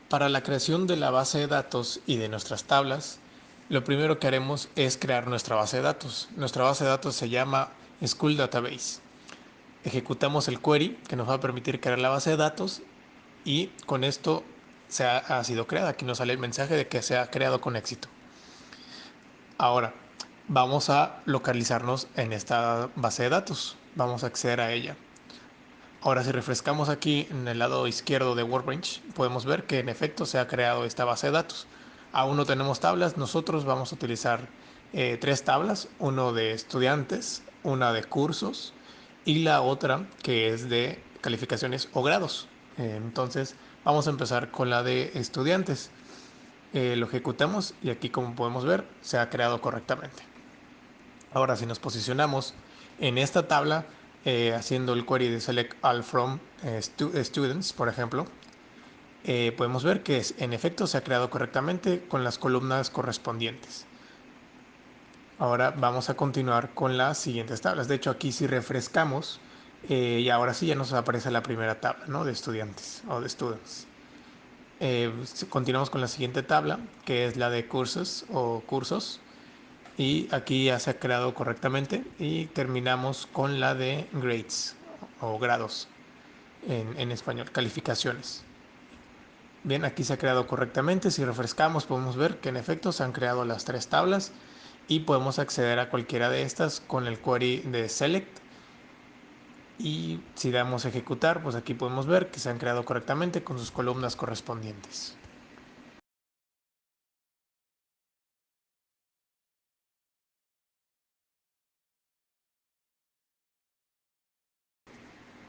Para la creación de la base de datos y de nuestras tablas, lo primero que haremos es crear nuestra base de datos. Nuestra base de datos se llama School Database. Ejecutamos el query que nos va a permitir crear la base de datos y con esto ha sido creada. Aquí nos sale el mensaje de que se ha creado con éxito. Ahora vamos a localizarnos en esta base de datos. Vamos a acceder a ella. Ahora si refrescamos aquí en el lado izquierdo de Workbench, podemos ver que en efecto se ha creado esta base de datos. Aún no tenemos tablas, nosotros vamos a utilizar tres tablas, uno de estudiantes, una de cursos y la otra que es de calificaciones o grados. Entonces vamos a empezar con la de estudiantes. Lo ejecutamos y aquí como podemos ver se ha creado correctamente. Ahora si nos posicionamos en esta tabla haciendo el query de select all from students, por ejemplo, podemos ver que en efecto se ha creado correctamente con las columnas correspondientes. Ahora vamos a continuar con las siguientes tablas. De hecho aquí si refrescamos y ahora sí ya nos aparece la primera tabla, ¿no?, de estudiantes o de students. Continuamos con la siguiente tabla que es la de cursos o cursos. Y aquí ya se ha creado correctamente y terminamos con la de grades o grados en español, calificaciones. Bien, aquí se ha creado correctamente. Si refrescamos podemos ver que en efecto se han creado las tres tablas y podemos acceder a cualquiera de estas con el query de select. Y si damos a ejecutar, pues aquí podemos ver que se han creado correctamente con sus columnas correspondientes.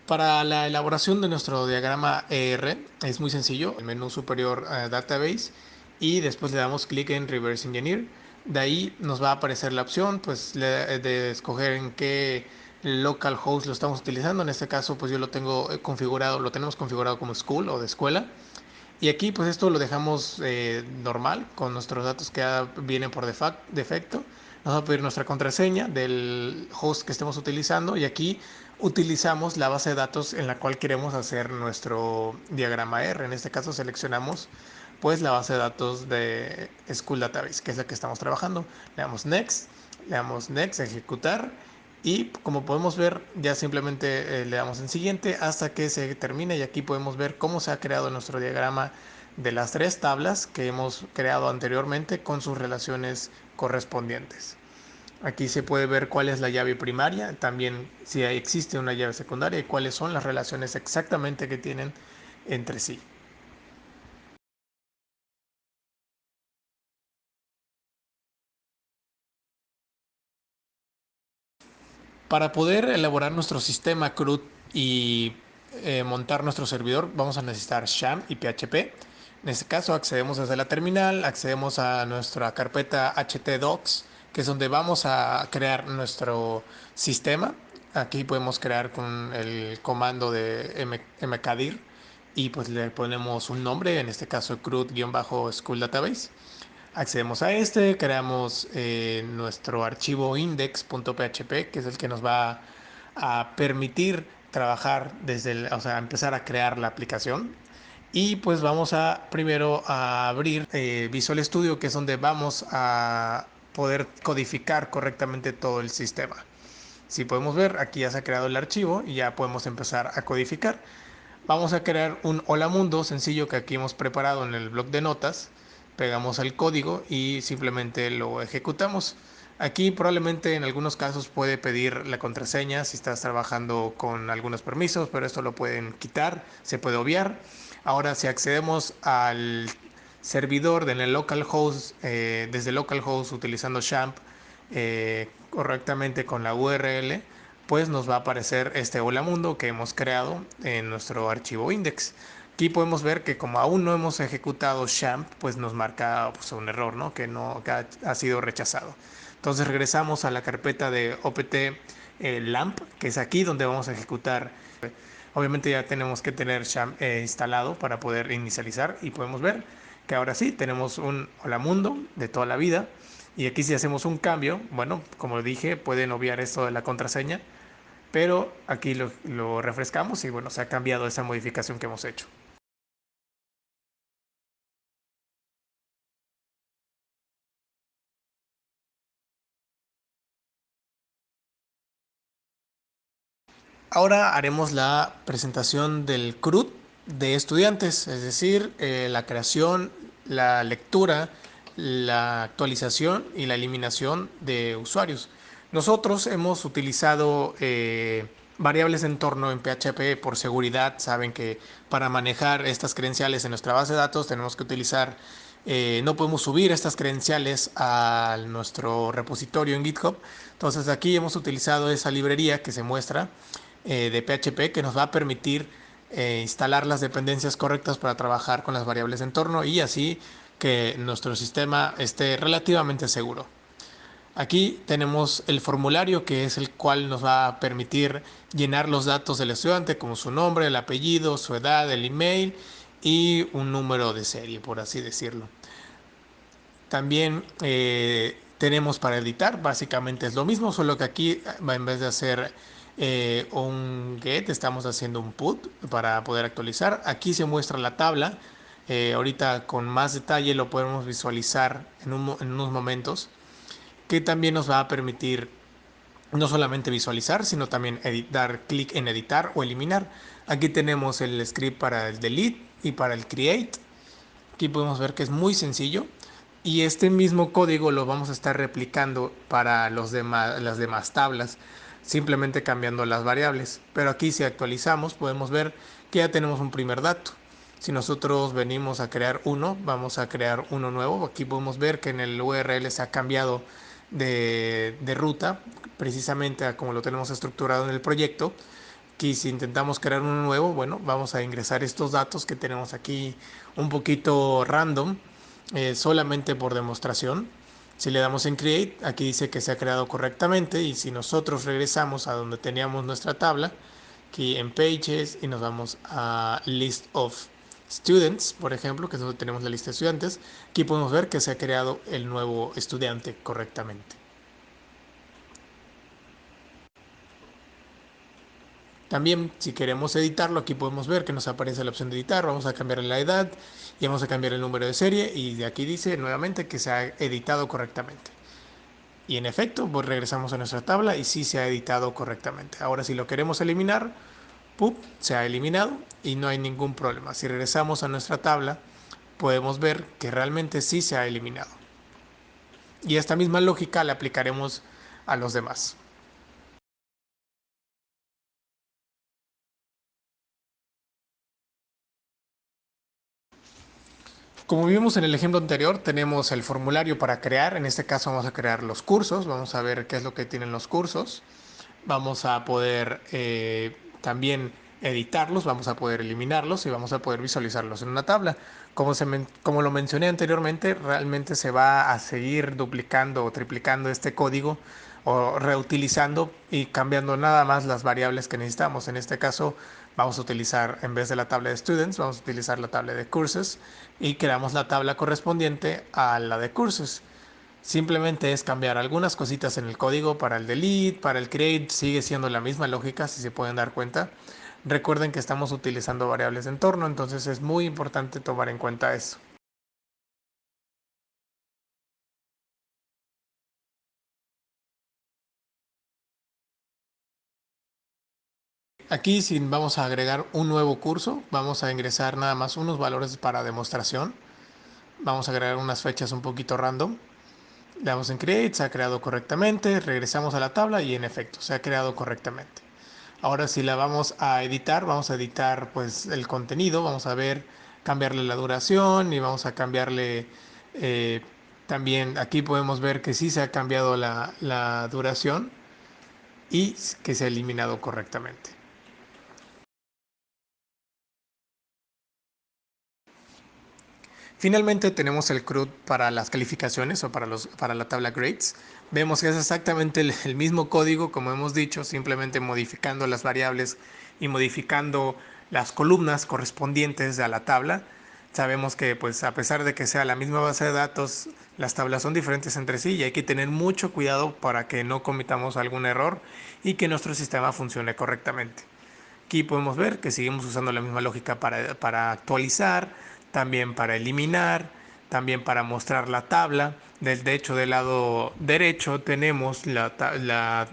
Para la elaboración de nuestro diagrama ER es muy sencillo. El menú superior Database y después le damos clic en Reverse Engineer. De ahí nos va a aparecer la opción pues, de escoger en qué localhost lo estamos utilizando. En este caso pues yo lo tengo configurado, lo tenemos configurado como school o de escuela. Y aquí pues esto lo dejamos normal con nuestros datos que ya vienen por defecto. Nos va a pedir nuestra contraseña del host que estemos utilizando y aquí utilizamos la base de datos en la cual queremos hacer nuestro diagrama R. En este caso seleccionamos pues la base de datos de School Database, que es la que estamos trabajando. Le damos Next, ejecutar y como podemos ver ya simplemente le damos en siguiente hasta que se termine y aquí podemos ver cómo se ha creado nuestro diagrama de las tres tablas que hemos creado anteriormente con sus relaciones correspondientes. Aquí se puede ver cuál es la llave primaria, también si existe una llave secundaria y cuáles son las relaciones exactamente que tienen entre sí. Para poder elaborar nuestro sistema CRUD y montar nuestro servidor, vamos a necesitar SHAM y PHP. En este caso accedemos desde la terminal, accedemos a nuestra carpeta htdocs, que es donde vamos a crear nuestro sistema. Aquí podemos crear con el comando de mkdir y pues le ponemos un nombre, en este caso CRUD-School Database. Accedemos a este, creamos nuestro archivo index.php, que es el que nos va a permitir trabajar o sea, empezar a crear la aplicación. Y pues vamos a primero a abrir Visual Studio, que es donde vamos a poder codificar correctamente todo el sistema. Si podemos ver, aquí ya se ha creado el archivo y ya podemos empezar a codificar. Vamos a crear un hola mundo sencillo que aquí hemos preparado en el bloc de notas. Pegamos el código y simplemente lo ejecutamos. Aquí probablemente en algunos casos puede pedir la contraseña si estás trabajando con algunos permisos, pero esto lo pueden quitar, se puede obviar. Ahora si accedemos al servidor en el localhost, desde localhost utilizando champ correctamente con la URL, pues nos va a aparecer este hola mundo que hemos creado en nuestro archivo index. Aquí podemos ver que como aún no hemos ejecutado champ, pues nos marca pues, un error, ¿no?, que ha sido rechazado. Entonces regresamos a la carpeta de opt lamp, que es aquí donde vamos a ejecutar. Obviamente ya tenemos que tener champ instalado para poder inicializar y podemos ver que ahora sí tenemos un hola mundo de toda la vida. Y aquí si hacemos un cambio, bueno, como dije, pueden obviar esto de la contraseña, pero aquí lo refrescamos y bueno, se ha cambiado esa modificación que hemos hecho. Ahora haremos la presentación del CRUD de estudiantes, es decir, la creación, la lectura, la actualización y la eliminación de usuarios. Nosotros hemos utilizado variables de entorno en PHP por seguridad. Saben que para manejar estas credenciales en nuestra base de datos tenemos que utilizar, no podemos subir estas credenciales a nuestro repositorio en GitHub. Entonces aquí hemos utilizado esa librería que se muestra de PHP que nos va a permitir instalar las dependencias correctas para trabajar con las variables de entorno y así que nuestro sistema esté relativamente seguro. Aquí tenemos el formulario, que es el cual nos va a permitir llenar los datos del estudiante, como su nombre, el apellido, su edad, el email y un número de serie, por así decirlo. También tenemos para editar, básicamente es lo mismo, solo que aquí en vez de hacer un get, estamos haciendo un put para poder actualizar. Aquí se muestra la tabla. Ahorita con más detalle lo podemos visualizar en unos momentos, que también nos va a permitir no solamente visualizar, sino también dar clic en editar o eliminar. Aquí tenemos el script para el delete y para el create. Aquí podemos ver que es muy sencillo y este mismo código lo vamos a estar replicando para las demás tablas, simplemente cambiando las variables. Pero aquí si actualizamos podemos ver que ya tenemos un primer dato. Si nosotros venimos a crear uno, vamos a crear uno nuevo. Aquí podemos ver que en el URL se ha cambiado de ruta, precisamente a como lo tenemos estructurado en el proyecto. Aquí si intentamos crear uno nuevo, bueno, vamos a ingresar estos datos que tenemos aquí un poquito random, solamente por demostración. Si le damos en Create, aquí dice que se ha creado correctamente y si nosotros regresamos a donde teníamos nuestra tabla, aquí en Pages y nos vamos a List of Students, por ejemplo, que es donde tenemos la lista de estudiantes, aquí podemos ver que se ha creado el nuevo estudiante correctamente. También, si queremos editarlo, aquí podemos ver que nos aparece la opción de editar. Vamos a cambiar la edad y vamos a cambiar el número de serie. Y de aquí dice nuevamente que se ha editado correctamente. Y en efecto, pues regresamos a nuestra tabla y sí se ha editado correctamente. Ahora, si lo queremos eliminar, ¡pup!, se ha eliminado y no hay ningún problema. Si regresamos a nuestra tabla, podemos ver que realmente sí se ha eliminado. Y esta misma lógica la aplicaremos a los demás. Como vimos en el ejemplo anterior, tenemos el formulario para crear. En este caso vamos a crear los cursos. Vamos a ver qué es lo que tienen los cursos. Vamos a poder también editarlos, vamos a poder eliminarlos y vamos a poder visualizarlos en una tabla. Como lo mencioné anteriormente, realmente se va a seguir duplicando o triplicando este código o reutilizando y cambiando nada más las variables que necesitamos. En este caso vamos a utilizar, en vez de la tabla de students, vamos a utilizar la tabla de courses y creamos la tabla correspondiente a la de courses. Simplemente es cambiar algunas cositas en el código. Para el delete, para el create, sigue siendo la misma lógica, si se pueden dar cuenta. Recuerden que estamos utilizando variables de entorno, entonces es muy importante tomar en cuenta eso. Aquí si vamos a agregar un nuevo curso, vamos a ingresar nada más unos valores para demostración. Vamos a agregar unas fechas un poquito random. Le damos en Create, se ha creado correctamente, regresamos a la tabla y en efecto, se ha creado correctamente. Ahora si la vamos a editar pues el contenido, vamos a ver, cambiarle la duración y vamos a cambiarle eh, también, aquí podemos ver que sí se ha cambiado la duración y que se ha eliminado correctamente. Finalmente tenemos el CRUD para las calificaciones o para la tabla grades. Vemos que es exactamente el mismo código, como hemos dicho, simplemente modificando las variables y modificando las columnas correspondientes a la tabla. Sabemos que pues a pesar de que sea la misma base de datos, las tablas son diferentes entre sí y hay que tener mucho cuidado para que no cometamos algún error y que nuestro sistema funcione correctamente. Aquí podemos ver que seguimos usando la misma lógica para actualizar, también para eliminar, también para mostrar la tabla. De hecho, del lado derecho tenemos la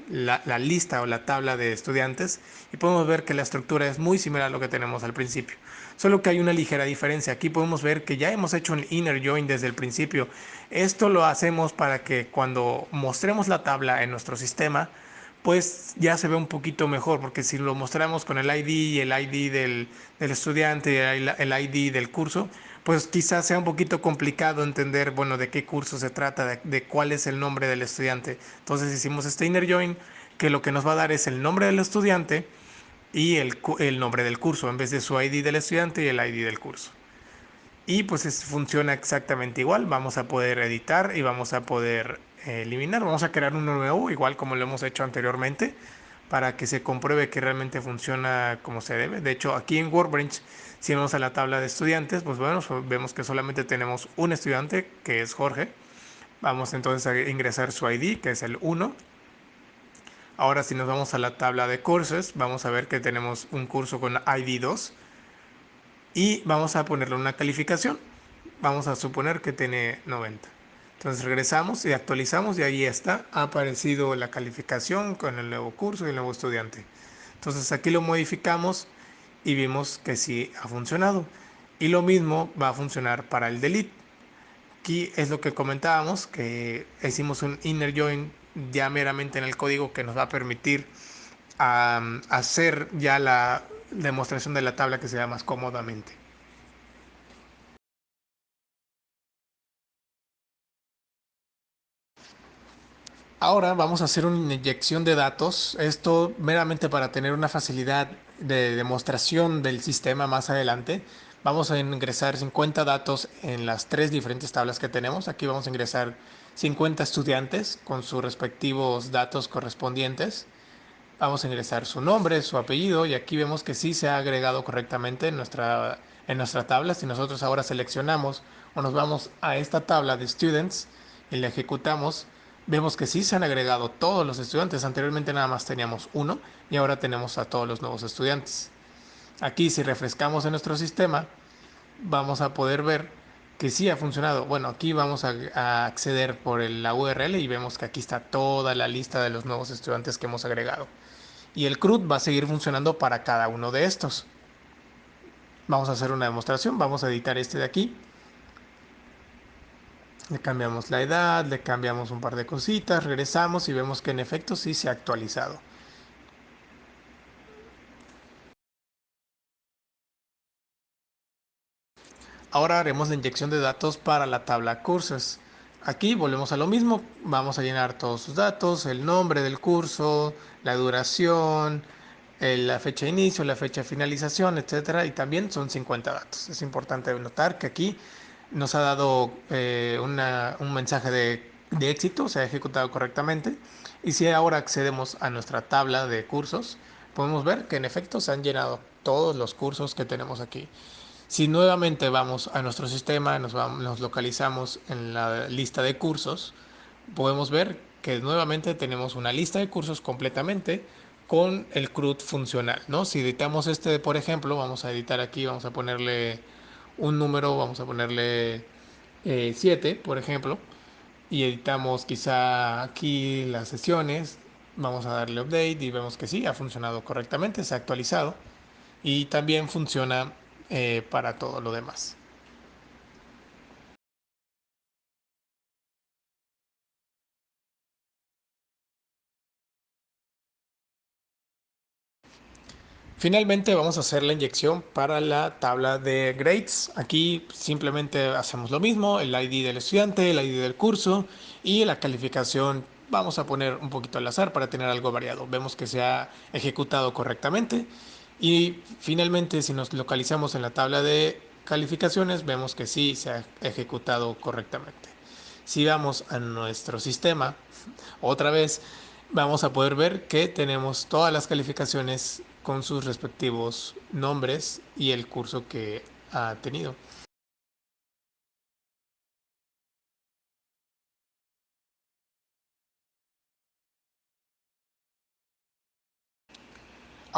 lista o la tabla de estudiantes y podemos ver que la estructura es muy similar a lo que tenemos al principio. Solo que hay una ligera diferencia. Aquí podemos ver que ya hemos hecho un inner join desde el principio. Esto lo hacemos para que cuando mostremos la tabla en nuestro sistema, pues ya se ve un poquito mejor, porque si lo mostramos con el ID y el ID del estudiante y el ID del curso, pues quizás sea un poquito complicado entender, bueno, de qué curso se trata, de cuál es el nombre del estudiante. Entonces hicimos este inner join que lo que nos va a dar es el nombre del estudiante y el nombre del curso, en vez de su ID del estudiante y el ID del curso. Y pues funciona exactamente igual. Vamos a poder editar y vamos a poder eliminar. Vamos a crear uno nuevo, igual como lo hemos hecho anteriormente, para que se compruebe que realmente funciona como se debe. De hecho, aquí en Workbench, si vamos a la tabla de estudiantes, pues bueno, vemos que solamente tenemos un estudiante, que es Jorge. Vamos entonces a ingresar su ID, que es el 1. Ahora si nos vamos a la tabla de cursos, vamos a ver que tenemos un curso con ID 2 y vamos a ponerle una calificación. Vamos a suponer que tiene 90. Entonces regresamos y actualizamos y ahí está, ha aparecido la calificación con el nuevo curso y el nuevo estudiante. Entonces aquí lo modificamos y vimos que sí ha funcionado. Y lo mismo va a funcionar para el delete. Aquí es lo que comentábamos, que hicimos un inner join ya meramente en el código que nos va a permitir hacer ya la demostración de la tabla que sea más cómodamente. Ahora vamos a hacer una inyección de datos, esto meramente para tener una facilidad de demostración del sistema más adelante. Vamos a ingresar 50 datos en las tres diferentes tablas que tenemos. Aquí vamos a ingresar 50 estudiantes con sus respectivos datos correspondientes. Vamos a ingresar su nombre, su apellido y aquí vemos que sí se ha agregado correctamente en nuestra tabla. Si nosotros ahora seleccionamos o nos vamos a esta tabla de students y la ejecutamos, vemos que sí se han agregado todos los estudiantes. Anteriormente nada más teníamos uno y ahora tenemos a todos los nuevos estudiantes. Aquí si refrescamos en nuestro sistema, vamos a poder ver que sí ha funcionado. Bueno, aquí vamos a acceder por la URL y vemos que aquí está toda la lista de los nuevos estudiantes que hemos agregado. Y el CRUD va a seguir funcionando para cada uno de estos. Vamos a hacer una demostración, vamos a editar este de aquí. Le cambiamos la edad, le cambiamos un par de cositas, regresamos y vemos que en efecto sí se ha actualizado. Ahora haremos la inyección de datos para la tabla cursos. Aquí volvemos a lo mismo, vamos a llenar todos sus datos, el nombre del curso, la duración, la fecha de inicio, la fecha de finalización, etcétera, y también son 50 datos. Es importante notar que aquí nos ha dado un mensaje de éxito, se ha ejecutado correctamente. Y si ahora accedemos a nuestra tabla de cursos, podemos ver que en efecto se han llenado todos los cursos que tenemos aquí. Si nuevamente vamos a nuestro sistema, nos localizamos en la lista de cursos, podemos ver que nuevamente tenemos una lista de cursos completamente con el CRUD funcional, ¿no? Si editamos este, por ejemplo, vamos a editar aquí, vamos a ponerle un número, vamos a ponerle 7, por ejemplo, y editamos quizá aquí las sesiones, vamos a darle update y vemos que sí, ha funcionado correctamente, se ha actualizado y también funciona para todo lo demás. Finalmente vamos a hacer la inyección para la tabla de grades. Aquí simplemente hacemos lo mismo, el ID del estudiante, el ID del curso y la calificación vamos a poner un poquito al azar para tener algo variado. Vemos que se ha ejecutado correctamente y finalmente si nos localizamos en la tabla de calificaciones vemos que sí se ha ejecutado correctamente. Si vamos a nuestro sistema, otra vez vamos a poder ver que tenemos todas las calificaciones con sus respectivos nombres y el curso que ha tenido.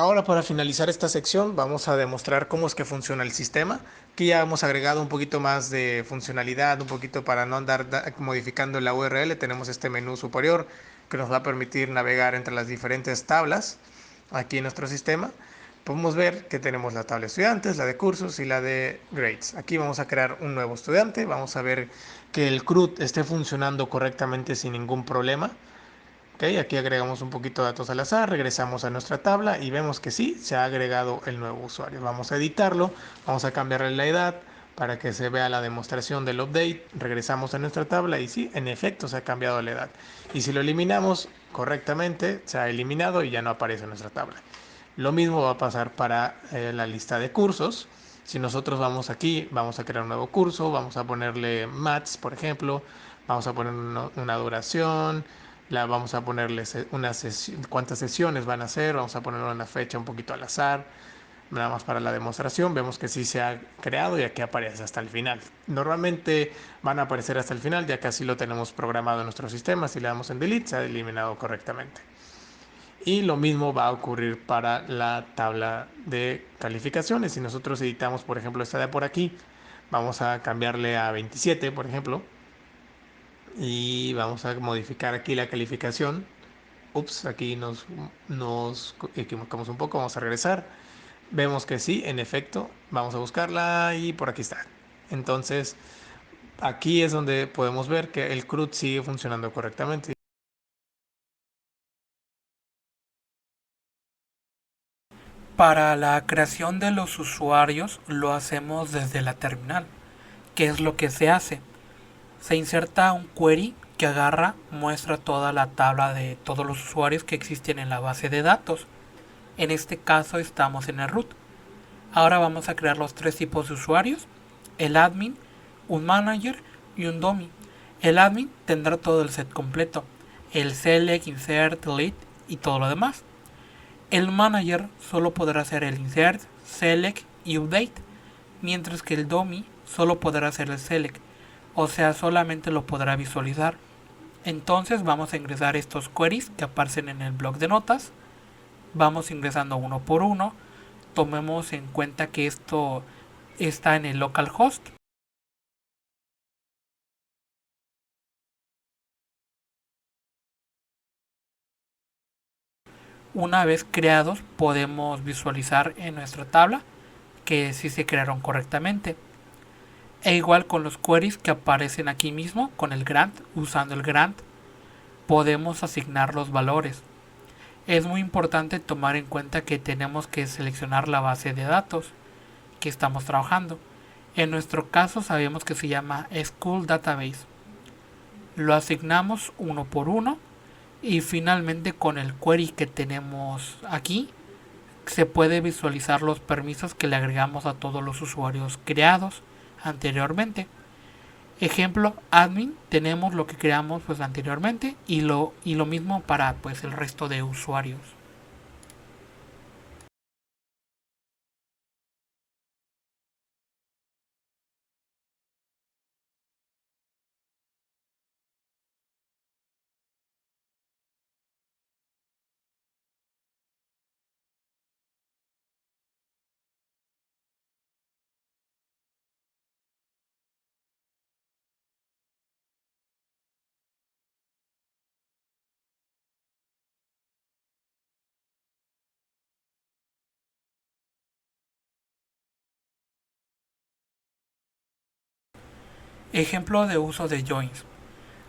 Ahora, para finalizar esta sección, vamos a demostrar cómo es que funciona el sistema. Aquí ya hemos agregado un poquito más de funcionalidad, un poquito para no andar modificando la URL. Tenemos este menú superior que nos va a permitir navegar entre las diferentes tablas aquí en nuestro sistema. Podemos ver que tenemos la tabla de estudiantes, la de cursos y la de grades. Aquí vamos a crear un nuevo estudiante. Vamos a ver que el CRUD esté funcionando correctamente sin ningún problema. Okay, aquí agregamos un poquito de datos al azar, regresamos a nuestra tabla y vemos que sí, se ha agregado el nuevo usuario. Vamos a editarlo, vamos a cambiarle la edad para que se vea la demostración del update. Regresamos a nuestra tabla y sí, en efecto se ha cambiado la edad. Y si lo eliminamos correctamente, se ha eliminado y ya no aparece en nuestra tabla. Lo mismo va a pasar para la lista de cursos. Si nosotros vamos aquí, vamos a crear un nuevo curso, vamos a ponerle Maths, por ejemplo, vamos a poner una duración, vamos a ponerle cuántas sesiones van a ser, vamos a ponerle una fecha un poquito al azar, nada más para la demostración. Vemos que sí se ha creado y aquí aparece hasta el final. Normalmente van a aparecer hasta el final, ya que así lo tenemos programado en nuestro sistema. Si le damos en delete, se ha eliminado correctamente. Y lo mismo va a ocurrir para la tabla de calificaciones. Si nosotros editamos, por ejemplo, esta de por aquí, vamos a cambiarle a 27, por ejemplo, y vamos a modificar aquí la calificación. Ups, aquí nos equivocamos un poco, vamos a regresar. Vemos que sí, en efecto, vamos a buscarla y por aquí está. Entonces, aquí es donde podemos ver que el CRUD sigue funcionando correctamente. Para la creación de los usuarios lo hacemos desde la terminal. ¿Qué es lo que se hace? Se inserta un query que agarra, muestra toda la tabla de todos los usuarios que existen en la base de datos. En este caso estamos en el root. Ahora vamos a crear los tres tipos de usuarios: el admin, un manager y un dummy. El admin tendrá todo el set completo: el select, insert, delete y todo lo demás. El manager solo podrá hacer el insert, select y update, mientras que el dummy solo podrá hacer el select, o sea, solamente lo podrá visualizar. Entonces vamos a ingresar estos queries que aparecen en el bloc de notas. Vamos ingresando uno por uno. Tomemos en cuenta que esto está en el localhost. Una vez creados, podemos visualizar en nuestra tabla que sí se crearon correctamente. E igual con los queries que aparecen aquí mismo con el grant. Usando el grant podemos asignar los valores. Es muy importante tomar en cuenta que tenemos que seleccionar la base de datos que estamos trabajando. En nuestro caso sabemos que se llama School Database. Lo asignamos uno por uno y finalmente con el query que tenemos aquí se puede visualizar los permisos que le agregamos a todos los usuarios creados anteriormente. Ejemplo, admin, tenemos lo que creamos pues anteriormente y lo mismo para pues el resto de usuarios. Ejemplo de uso de joins.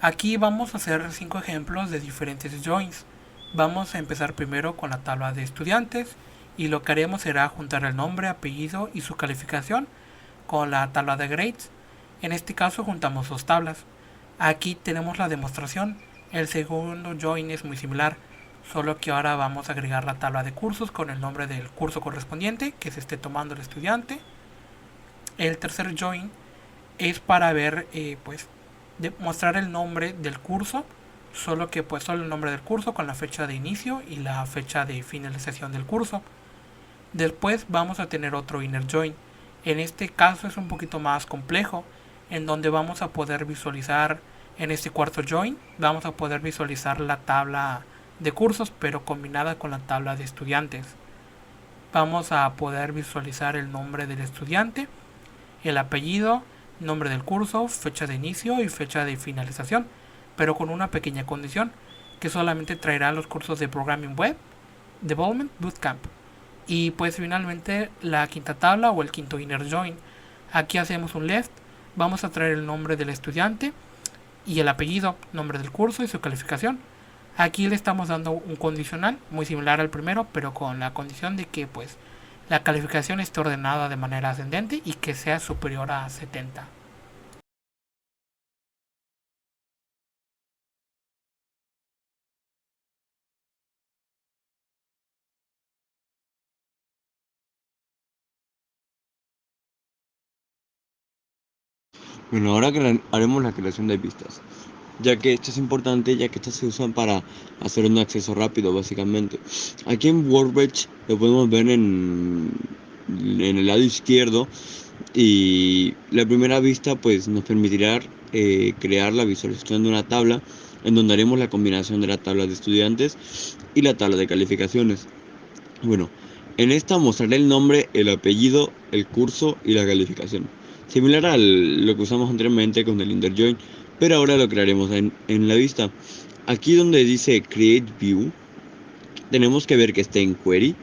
Aquí vamos a hacer 5 ejemplos de diferentes joins. Vamos a empezar primero con la tabla de estudiantes y lo que haremos será juntar el nombre, apellido y su calificación con la tabla de grades. En este caso juntamos dos tablas. Aquí tenemos la demostración. El segundo join es muy similar, solo que ahora vamos a agregar la tabla de cursos con el nombre del curso correspondiente que se esté tomando el estudiante. El tercer join es para ver, pues, mostrar el nombre del curso, solo que pues solo el nombre del curso con la fecha de inicio y la fecha de finalización del curso. Después vamos a tener otro inner join. En este caso es un poquito más complejo, en donde vamos a poder visualizar, en este cuarto join, vamos a poder visualizar la tabla de cursos, pero combinada con la tabla de estudiantes. vamos a poder visualizar el nombre del estudiante, el apellido, nombre del curso, fecha de inicio y fecha de finalización, pero con una pequeña condición, que solamente traerá los cursos de Programming Web, Development Bootcamp. Y pues finalmente la quinta tabla o el quinto inner join. Aquí hacemos un left, vamos a traer el nombre del estudiante y el apellido, nombre del curso y su calificación. Aquí le estamos dando un condicional muy similar al primero, pero con la condición de que pues la calificación esté ordenada de manera ascendente y que sea superior a 70. Bueno, ahora haremos la creación de vistas, ya que esto es importante, ya que estas se usan para hacer un acceso rápido, básicamente. Aquí en Workbench lo podemos ver en el lado izquierdo, y la primera vista pues nos permitirá crear la visualización de una tabla en donde haremos la combinación de la tabla de estudiantes y la tabla de calificaciones. Bueno, en esta mostraré el nombre, el apellido, el curso y la calificación. Similar a lo que usamos anteriormente con el inner join, pero ahora lo crearemos en la vista. Aquí donde dice Create View, tenemos que ver que esté en Query.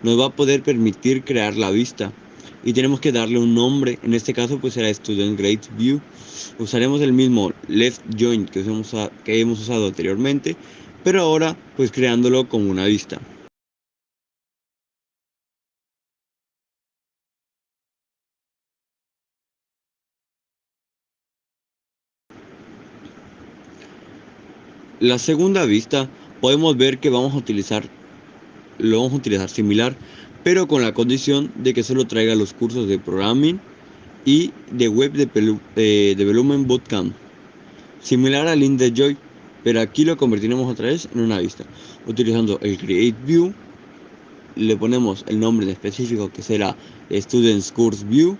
Nos va a poder permitir crear la vista. Y tenemos que darle un nombre. En este caso pues será Student Grade View. Usaremos el mismo Left Join que hemos usado anteriormente, pero ahora pues creándolo como una vista. La segunda vista podemos ver que lo vamos a utilizar similar, pero con la condición de que solo traiga los cursos de Programming y de Web Development Bootcamp, similar al InDeJoy, pero aquí lo convertiremos otra vez en una vista. Utilizando el Create View, le ponemos el nombre en específico que será Students Course View.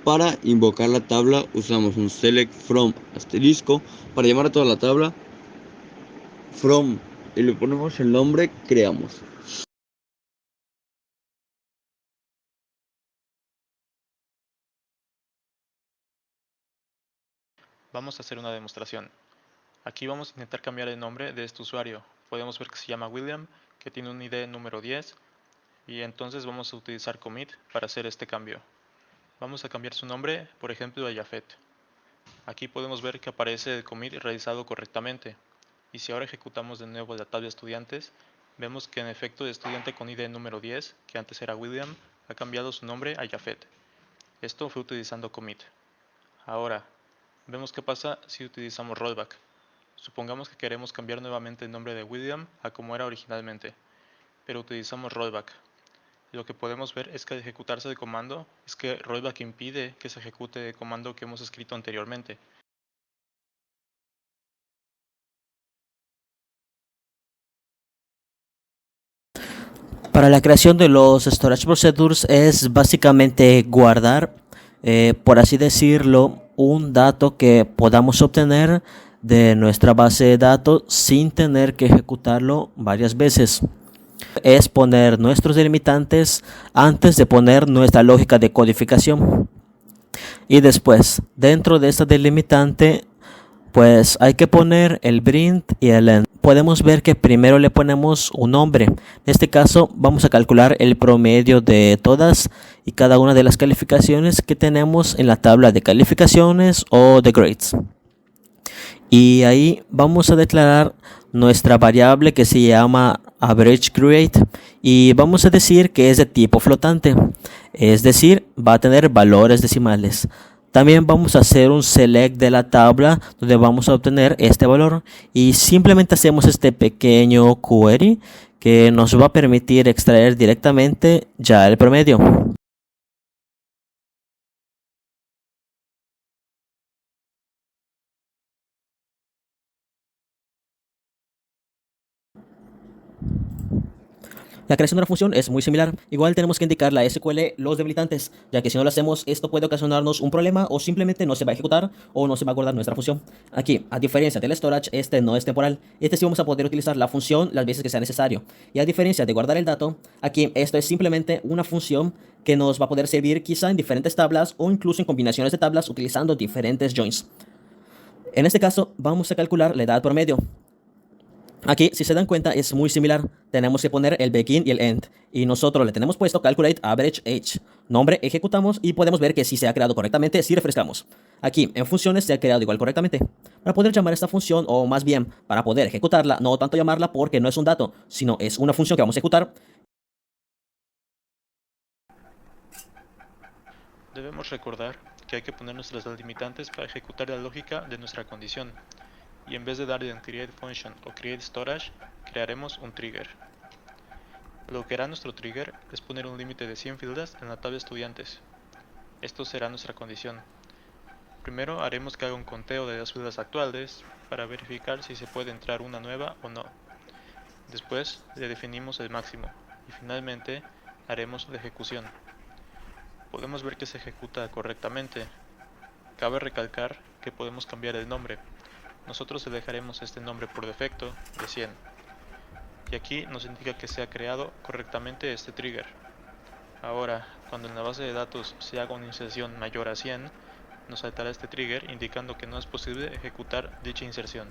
Para invocar la tabla usamos un Select From asterisco para llamar a toda la tabla From, y le ponemos el nombre Creamos. Vamos a hacer una demostración. Aquí vamos a intentar cambiar el nombre de este usuario. Podemos ver que se llama William, que tiene un ID número 10, y entonces vamos a utilizar commit para hacer este cambio. Vamos a cambiar su nombre, por ejemplo, a Jafet. Aquí podemos ver que aparece el commit realizado correctamente. Y si ahora ejecutamos de nuevo la tabla de estudiantes, vemos que en efecto el estudiante con ID número 10, que antes era William, ha cambiado su nombre a Jafet. Esto fue utilizando commit. Ahora, vemos qué pasa si utilizamos rollback. Supongamos que queremos cambiar nuevamente el nombre de William a como era originalmente, pero utilizamos rollback. Lo que podemos ver es que al ejecutarse el comando, es que rollback impide que se ejecute el comando que hemos escrito anteriormente. Para la creación de los storage procedures es básicamente guardar, por así decirlo, un dato que podamos obtener de nuestra base de datos sin tener que ejecutarlo varias veces. Es poner nuestros delimitantes antes de poner nuestra lógica de codificación. Y después, dentro de esta delimitante, pues hay que poner el print y el end. Podemos ver que primero le ponemos un nombre. En este caso vamos a calcular el promedio de todas y cada una de las calificaciones que tenemos en la tabla de calificaciones o de grades. Y ahí vamos a declarar nuestra variable que se llama average grade y vamos a decir que es de tipo flotante, es decir, va a tener valores decimales. También vamos a hacer un select de la tabla donde vamos a obtener este valor y simplemente hacemos este pequeño query que nos va a permitir extraer directamente ya el promedio. La creación de una función es muy similar. Igual tenemos que indicar la SQL los debilitantes, ya que si no lo hacemos, esto puede ocasionarnos un problema o simplemente no se va a ejecutar o no se va a guardar nuestra función. Aquí, a diferencia del storage, este no es temporal. Este sí vamos a poder utilizar la función las veces que sea necesario. Y a diferencia de guardar el dato, aquí esto es simplemente una función que nos va a poder servir quizá en diferentes tablas o incluso en combinaciones de tablas utilizando diferentes joins. En este caso, vamos a calcular la edad promedio. Aquí, si se dan cuenta, es muy similar. Tenemos que poner el begin y el end. Y nosotros le tenemos puesto calculate average age. Nombre, ejecutamos y podemos ver que sí se ha creado correctamente si refrescamos. Aquí, en funciones se ha creado igual correctamente. Para poder llamar esta función, o más bien, para poder ejecutarla, no tanto llamarla porque no es un dato, sino es una función que vamos a ejecutar. Debemos recordar que hay que poner nuestras delimitantes para ejecutar la lógica de nuestra condición. Y en vez de darle un create function o create storage, crearemos un trigger. Lo que hará nuestro trigger es poner un límite de 100 filas en la tabla estudiantes. Esto será nuestra condición. Primero haremos que haga un conteo de las filas actuales para verificar si se puede entrar una nueva o no. Después le definimos el máximo y finalmente haremos la ejecución. Podemos ver que se ejecuta correctamente. Cabe recalcar que podemos cambiar el nombre. Nosotros le dejaremos este nombre por defecto de 100. Y aquí nos indica que se ha creado correctamente este trigger. Ahora, cuando en la base de datos se haga una inserción mayor a 100, nos saltará este trigger indicando que no es posible ejecutar dicha inserción.